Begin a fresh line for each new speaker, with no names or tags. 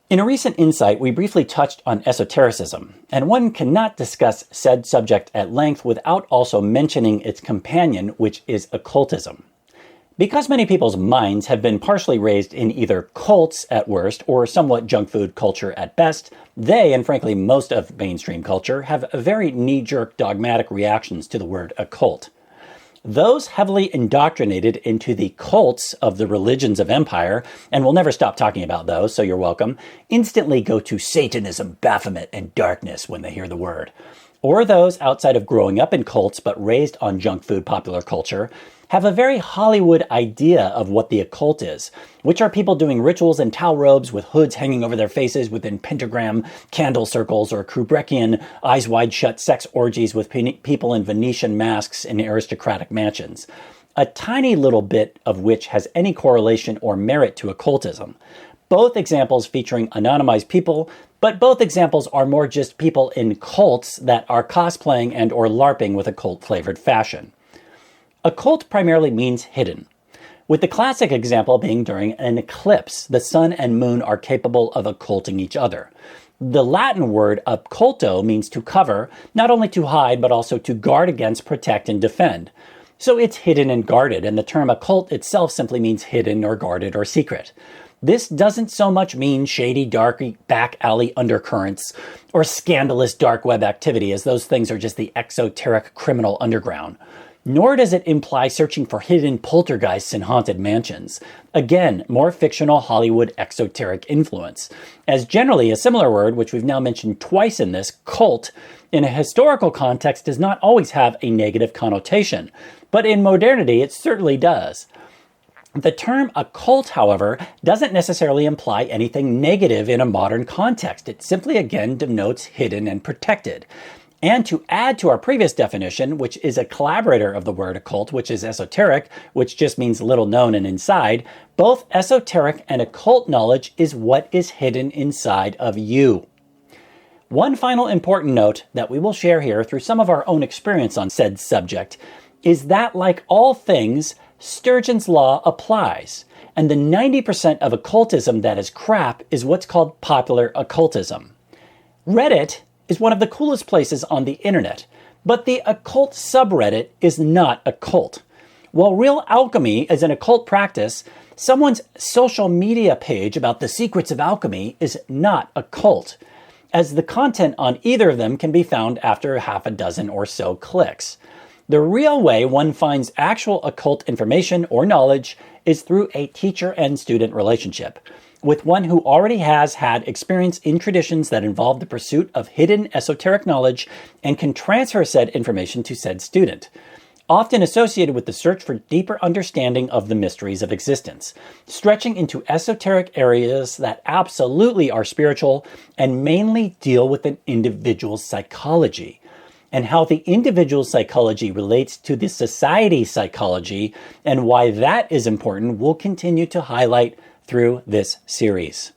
In a recent insight, we briefly touched on esotericism, and one cannot discuss said subject at length without also mentioning its companion, which is occultism. Because many people's minds have been partially raised in either cults at worst or somewhat junk food culture at best, they, and frankly most of mainstream culture, have very knee-jerk dogmatic reactions to the word occult. Those heavily indoctrinated into the cults of the religions of empire, and we'll never stop talking about those, so you're welcome, instantly go to Satanism, Baphomet, and darkness when they hear the word. Or those outside of growing up in cults but raised on junk food popular culture have a very Hollywood idea of what the occult is, which are people doing rituals in towel robes with hoods hanging over their faces within pentagram candle circles or Kubrickian eyes wide shut sex orgies with people in Venetian masks in aristocratic mansions. A tiny little bit of which has any correlation or merit to occultism. Both examples featuring anonymized people, but both examples are more just people in cults that are cosplaying and or LARPing with occult-flavored fashion. Occult primarily means hidden, with the classic example being during an eclipse. The sun and moon are capable of occulting each other. The Latin word obculto means to cover, not only to hide, but also to guard against, protect, and defend. So it's hidden and guarded, and the term occult itself simply means hidden or guarded or secret. This doesn't so much mean shady, dark, back alley undercurrents or scandalous dark web activity, as those things are just the exoteric criminal underground. Nor does it imply searching for hidden poltergeists in haunted mansions. Again, more fictional Hollywood exoteric influence. As generally, a similar word, which we've now mentioned twice in this, cult, in a historical context does not always have a negative connotation. But in modernity, it certainly does. The term occult, however, doesn't necessarily imply anything negative in a modern context. It simply, again, denotes hidden and protected. And to add to our previous definition, which is a collaborator of the word occult, which is esoteric, which just means little known and inside, both esoteric and occult knowledge is what is hidden inside of you. One final important note that we will share here through some of our own experience on said subject is that, like all things, Sturgeon's law applies, and the 90% of occultism that is crap is what's called popular occultism. Reddit is one of the coolest places on the internet, but the occult subreddit is not a cult. While real alchemy is an occult practice, someone's social media page about the secrets of alchemy is not a cult, as the content on either of them can be found after half a dozen or so clicks. The real way one finds actual occult information or knowledge is through a teacher and student relationship, with one who already has had experience in traditions that involve the pursuit of hidden esoteric knowledge and can transfer said information to said student, often associated with the search for deeper understanding of the mysteries of existence, stretching into esoteric areas that absolutely are spiritual and mainly deal with an individual's psychology, and how the individual psychology relates to the society psychology, and why that is important we'll continue to highlight through this series.